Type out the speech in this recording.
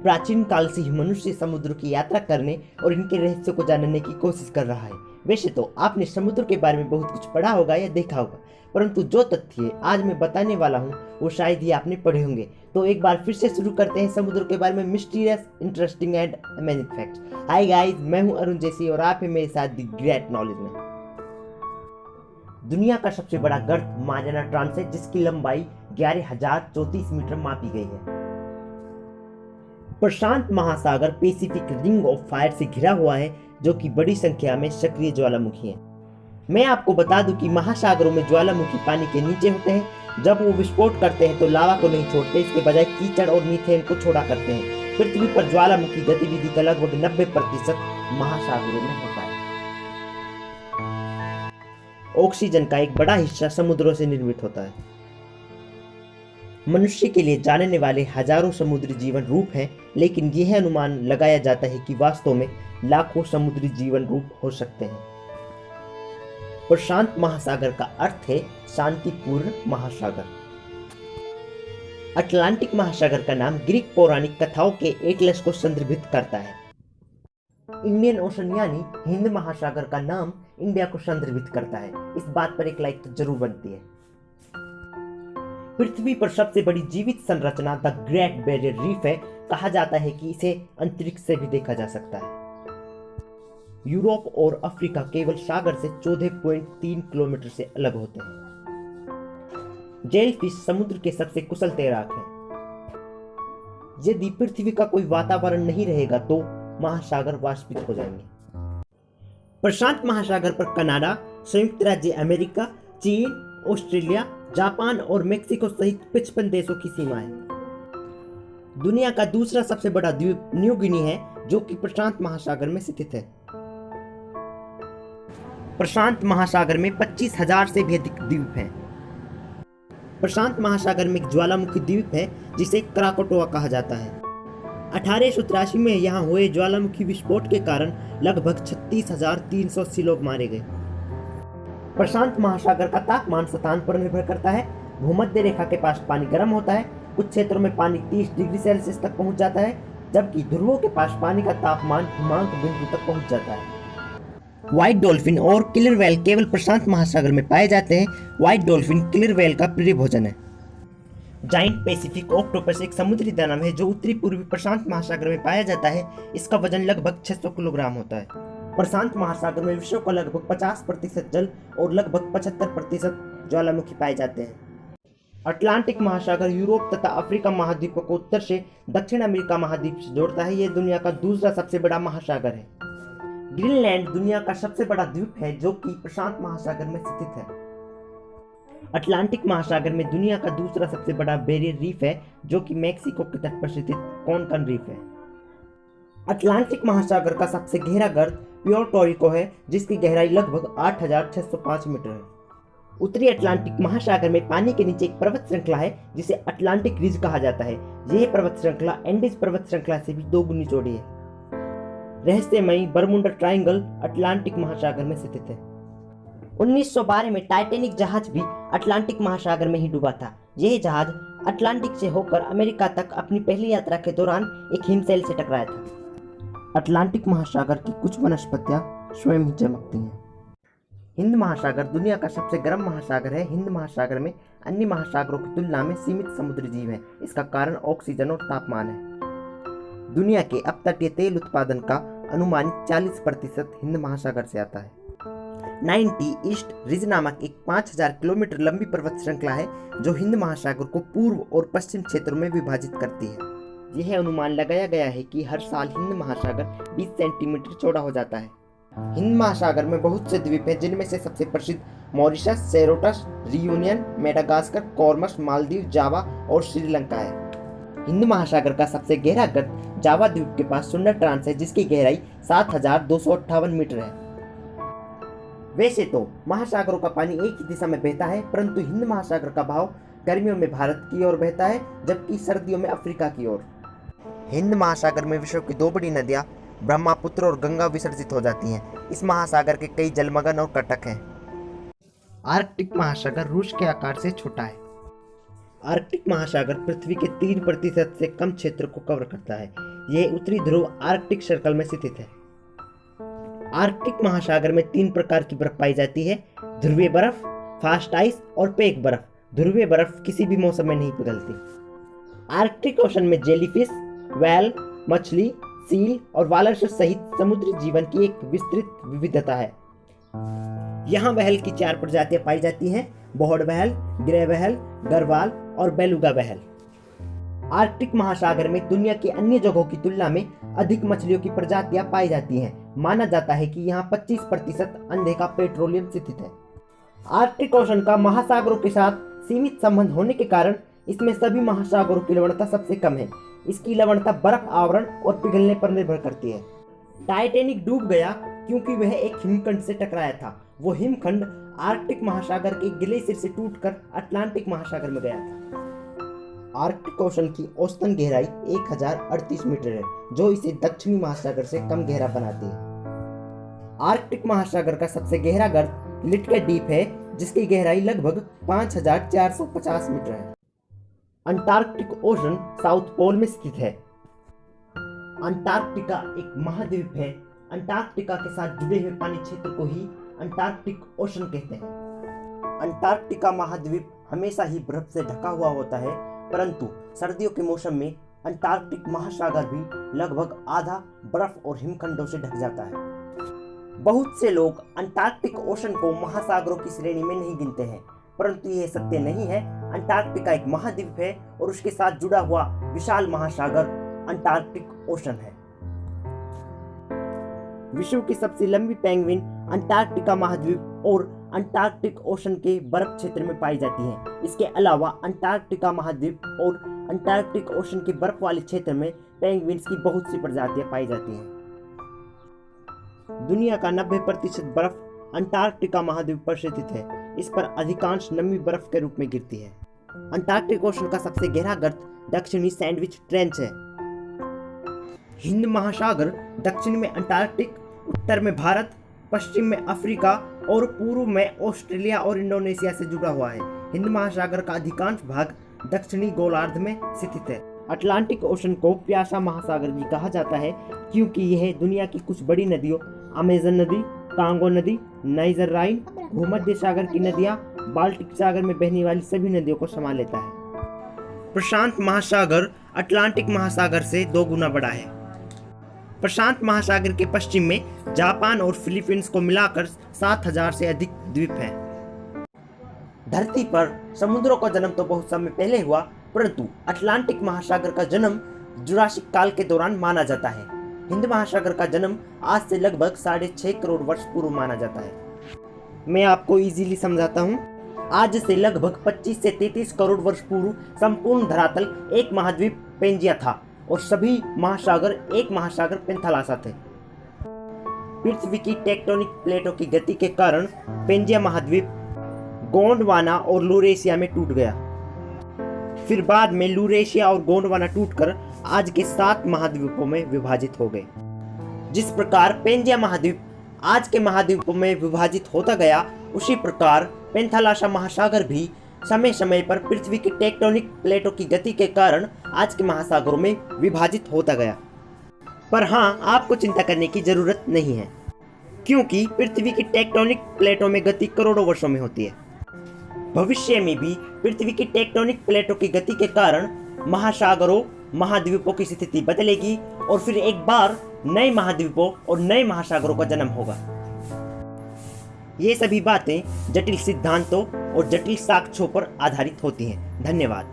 प्राचीन काल से ही मनुष्य समुद्र की यात्रा करने और इनके रहस्य को जानने की कोशिश कर रहा है। वैसे तो आपने समुद्र के बारे में बहुत कुछ पढ़ा होगा या देखा होगा, परंतु जो तथ्य आज मैं बताने वाला हूँ वो शायद ही आपने पढ़े होंगे। तो एक बार फिर से शुरू करते हैं समुद्र के बारे में mysterious, interesting and amazing facts. Hi guys, मैं हूँ अरुण जैसी और आप हैं मेरे साथ द ग्रेट नॉलेज में। दुनिया का सबसे बड़ा गर्त मारियाना ट्रांस है, जिसकी लंबाई 11,034 मीटर मापी गई है। प्रशांत महासागर पैसिफिक रिंग ऑफ फायर से घिरा हुआ है, जो कि बड़ी संख्या में सक्रिय ज्वालामुखी हैं। मैं आपको बता दूं कि महासागरों में ज्वालामुखी पानी के नीचे होते हैं। जब वो विस्फोट करते हैं तो लावा को नहीं छोड़ते, इसके बजाय कीचड़ और मीथेन को छोड़ा करते हैं। पृथ्वी पर ज्वालामुखी गतिविधि का लगभग 90% महासागरों में होता है। ऑक्सीजन का एक बड़ा हिस्सा समुद्रों से निर्मित होता है। मनुष्य के लिए जानने वाले हजारों समुद्री जीवन रूप हैं, लेकिन यह अनुमान लगाया जाता है कि वास्तव में लाखों समुद्री जीवन रूप हो सकते हैं। प्रशांत महासागर का अर्थ है शांतिपूर्ण महासागर। अटलांटिक महासागर का नाम ग्रीक पौराणिक कथाओं के एटलस को संदर्भित करता है। इंडियन ओशन यानी हिंद महासागर का नाम इंडिया को संदर्भित करता है। इस बात पर एक लाइक तो जरूर बनती है। पृथ्वी पर सबसे बड़ी जीवित संरचना द ग्रेट बैरियर रीफ है। कहा जाता है कि इसे अंतरिक्ष से भी देखा जा सकता है। यूरोप और अफ्रीका केवल सागर से 14.3 किलोमीटर से अलग होते हैं। जेलफिश समुद्र के सबसे कुशल तैराक हैं। यदि पृथ्वी का कोई वातावरण नहीं रहेगा तो महासागर वाष्पित हो जाएंगे। प्रशांत महासागर पर कनाडा, संयुक्त राज्य अमेरिका, चीन, ऑस्ट्रेलिया, जापान और मेक्सिको सहित 55 देशों की सीमा है। दुनिया का दूसरा सबसे बड़ा द्वीप न्यू गिनी है, जो कि प्रशांत महासागर में स्थित है। प्रशांत महासागर में 25,000 से भी अधिक द्वीप हैं। प्रशांत महासागर में एक ज्वालामुखी द्वीप है जिसे क्राकोटोआ कहा जाता है। 1883 में यहाँ हुए ज्वालामुखी विस्फोट के कारण लगभग 36,380 लोग मारे गए। प्रशांत महासागर का तापमान स्थान पर निर्भर करता है। भूमध्य रेखा के पास पानी गर्म होता है। कुछ क्षेत्रों में पानी 30 डिग्री सेल्सियस तक पहुंच जाता है, जबकि ध्रुवों के पास पानी का तापमान हिमांक बिंदु तक पहुंच जाता है। व्हाइट डॉल्फिन और किलर व्हेल केवल प्रशांत महासागर में पाए जाते हैं। व्हाइट डॉल्फिन किलर व्हेल का प्रिय भोजन है। जाइंट पैसिफिक ऑक्टोपस एक समुद्री दानव है जो उत्तरी पूर्वी प्रशांत महासागर में पाया जाता है। इसका वजन लगभग 600 किलोग्राम होता है। प्रशांत महासागर में विश्व का लगभग 50% जल और लगभग 75% ज्वालामुखी पाए जाते हैं। अटलांटिक महासागर यूरोप तथा अफ्रीका महाद्वीपों को उत्तर से दक्षिण अमेरिका महाद्वीप से जोड़ता है। यह दुनिया का दूसरा सबसे बड़ा महासागर है। ग्रीनलैंड दुनिया का सबसे बड़ा द्वीप है जो कि प्रशांत महासागर में स्थित है। अटलांटिक महासागर में दुनिया का दूसरा सबसे बड़ा बैरियर रीफ है, जो कि मेक्सिको के तट पर स्थित कोनकन रीफ है। अटलांटिक महासागर का सबसे गहरा गर्त प्योर्टो रिको है, जिसकी गहराई लगभग 8,605 मीटर है। उत्तरी अटलांटिक महासागर में पानी के नीचे एक पर्वत श्रृंखला है जिसे अटलांटिक रिज कहा जाता है। यह पर्वत श्रृंखला एंडीज पर्वत श्रृंखला से भी 2 गुनी चौड़ी है। रहस्यमयी बरमुडा ट्रायंगल अटलांटिक महासागर में स्थित है। 1912 में टाइटैनिक जहाज भी अटलांटिक महासागर में ही डूबा था। यह जहाज अटलांटिक से होकर अमेरिका तक अपनी पहली यात्रा के दौरान एक हिमशैल से टकराया था। अटलांटिक महासागर की कुछ वनस्पतियां स्वयं ही चमकती हैं। हिंद महासागर दुनिया का सबसे गर्म महासागर है। हिंद महासागर में अन्य महासागरों की तुलना में सीमित समुद्री जीव हैं। इसका कारण ऑक्सीजन और तापमान है। दुनिया के अपतटीय तेल उत्पादन का अनुमानित 40% हिंद महासागर से आता है। 90 ईस्ट रिज नामक एक 5,000 किलोमीटर लंबी पर्वत श्रृंखला है जो हिंद महासागर को पूर्व और पश्चिम क्षेत्रों में विभाजित करती है। यह अनुमान लगाया गया है कि हर साल हिंद महासागर 20 सेंटीमीटर चौड़ा हो जाता है। हिंद महासागर में बहुत से द्वीप हैं, जिनमें से सबसे प्रसिद्ध मॉरिशस, सेरोटस, Reunion, Madagascar, Comoros, Maldives, Java और श्रीलंका है। हिंद महासागर का सबसे गहरा गर्त जावा द्वीप के पास सुंदर ट्रांस है, जिसकी गहराई 7,258 मीटर है। वैसे तो महासागरों का पानी एक ही दिशा में बहता है, परंतु हिंद महासागर का बहाव गर्मियों में भारत की ओर बहता है, जबकि सर्दियों में अफ्रीका की ओर। हिंद महासागर में विश्व की 2 बड़ी नदियां ब्रह्मपुत्र और गंगा विसर्जित हो जाती हैं। इस महासागर के कई जलमग्न और कटक हैं। आर्कटिक महासागर रूस के आकार से छोटा है। आर्कटिक महासागर पृथ्वी के 3% से कम क्षेत्र को कवर करता है। यह उत्तरी ध्रुव आर्कटिक सर्कल में स्थित है। आर्कटिक महासागर में 3 प्रकार की बर्फ पाई जाती है: ध्रुवीय बर्फ, फास्ट आइस और पेक बर्फ। ध्रुवीय बर्फ किसी भी मौसम में नहीं पिघलती। आर्कटिक ओशन में जेलीफिश, व्हेल, मछली, सील और वालरस सहित समुद्री जीवन की एक विस्तृत विविधता है। यहाँ व्हेल की 4 प्रजातियां पाई जाती हैं: बोहड़ व्हेल, ग्रे व्हेल, गरवाल और बेलुगा व्हेल। आर्कटिक महासागर में दुनिया के अन्य जगहों की तुलना में अधिक मछलियों की प्रजातियां पाई जाती हैं। माना जाता है कि यहाँ 25% अंडे का पेट्रोलियम स्थित है। आर्कटिक ओशन का महासागरों के साथ सीमित संबंध होने के कारण इसमें सभी महासागरों की लवणता सबसे कम है। इसकी लवणता बर्फ आवरण और पिघलने पर निर्भर करती है। टाइटैनिक डूब गया क्योंकि वह एक हिमखंड से टकराया था। वो हिमखंड आर्कटिक महासागर के ग्लेशियर से टूटकर अटलांटिक महासागर में गया था। आर्कटिक ओशन की औसतन गहराई 1038 मीटर है, जो इसे दक्षिणी महासागर से कम गहरा बनाती है। आर्कटिक महासागर का सबसे गहरा गर्त लिटके डीप है, जिसकी गहराई लगभग 5450 मीटर है। अंटार्कटिक ओशन साउथ पोल में स्थित है। अंटार्कटिका एक महाद्वीप है। अंटार्कटिका के साथ जुड़े हुए पानी क्षेत्र को ही अंटार्कटिक ओशन कहते हैं। अंटार्कटिका महाद्वीप हमेशा ही बर्फ से ढका हुआ होता है, परंतु सर्दियों के मौसम में अंटार्कटिक महासागर भी लगभग आधा बर्फ और हिमखंडों से ढक जाता है। बहुत से लोग अंटार्कटिक ओशन को महासागरों की श्रेणी में नहीं गिनते हैं, परंतु यह सत्य नहीं है। अंटार्कटिका एक महाद्वीप है और उसके साथ जुड़ा हुआ विशाल महासागर अंटार्कटिक ओशन है। विश्व की सबसे लंबी पेंगुइन अंटार्कटिका महाद्वीप और अंटार्कटिक ओशन के बर्फ क्षेत्र में पाई जाती है। इसके अलावा अंटार्कटिका महाद्वीप और अंटार्कटिक ओशन के बर्फ वाले क्षेत्र में पेंगुइन्स की बहुत सी प्रजातियां पाई जाती हैं। दुनिया का 90% बर्फ अंटार्कटिका महाद्वीप पर स्थित है। इस पर अधिकांश नमी बर्फ के रूप में गिरती है। अंटार्कटिक ओशन का सबसे गहरा गर्त दक्षिणी सैंडविच ट्रेंच है। हिंद महासागर दक्षिण में अंटार्कटिक, उत्तर में भारत, पश्चिम में अफ्रीका और पूर्व में ऑस्ट्रेलिया और इंडोनेशिया से जुड़ा हुआ है। हिंद महासागर का अधिकांश भाग दक्षिणी गोलार्ध में स्थित है। अटलांटिक ओशन को प्यासा महासागर भी कहा जाता है, क्योंकि यह दुनिया की कुछ बड़ी नदियों अमेजन नदी, कांगो नदी, नाइजर राइन, भूमध्य सागर की नदियां, बाल्टिक सागर में बहने वाली सभी नदियों को समा लेता है। प्रशांत महासागर अटलांटिक महासागर से 2 गुना बड़ा है। प्रशांत महासागर के पश्चिम में जापान और फिलीपींस को मिलाकर 7000 से अधिक द्वीप हैं। धरती पर समुद्रों का जन्म तो बहुत समय पहले हुआ, परंतु अटलांटिक महासागर का जन्म जुरासिक काल के दौरान माना जाता है। हिंद महासागर का जन्म आज से लगभग 6.5 करोड़ वर्ष पूर्व माना जाता है। मैं आपको इजीली समझाता हूँ। आज से लगभग 25 से 33 करोड़ वर्ष पूर्व संपूर्ण धरातल एक महाद्वीप पेंजिया था और सभी महासागर एक महासागर पेंथालासा थे। पृथ्वी की टेक्टोनिक प्लेटों की गति के कारण पेंजिया महाद्वीप गोंडवाना और लूरेशिया में टूट गया। फिर बाद में लूरेशिया और गोंडवाना टूटकर आज के 7 महाद्वीपों में विभाजित हो गए। जिस प्रकार पेंजिया महाद्वीप आज के महाद्वीपों में विभाजित होता गया, उसी प्रकार पेंथालासा महासागर भी समय समय पर पृथ्वी की टेक्टोनिक प्लेटों की गति के कारण आज के महासागरों में विभाजित होता गया। पर हाँ, आपको चिंता करने की जरूरत नहीं है, क्योंकि पृथ्वी की टेक्टोनिक प्लेटों में गति करोड़ों वर्षों में होती है। भविष्य में भी पृथ्वी की टेक्टोनिक प्लेटों की गति के कारण महासागरों, महाद्वीपों की स्थिति बदलेगी और फिर एक बार नए महाद्वीपों और नए महासागरों का जन्म होगा। ये सभी बातें जटिल सिद्धांतों और जटिल साक्ष्यों पर आधारित होती हैं। धन्यवाद।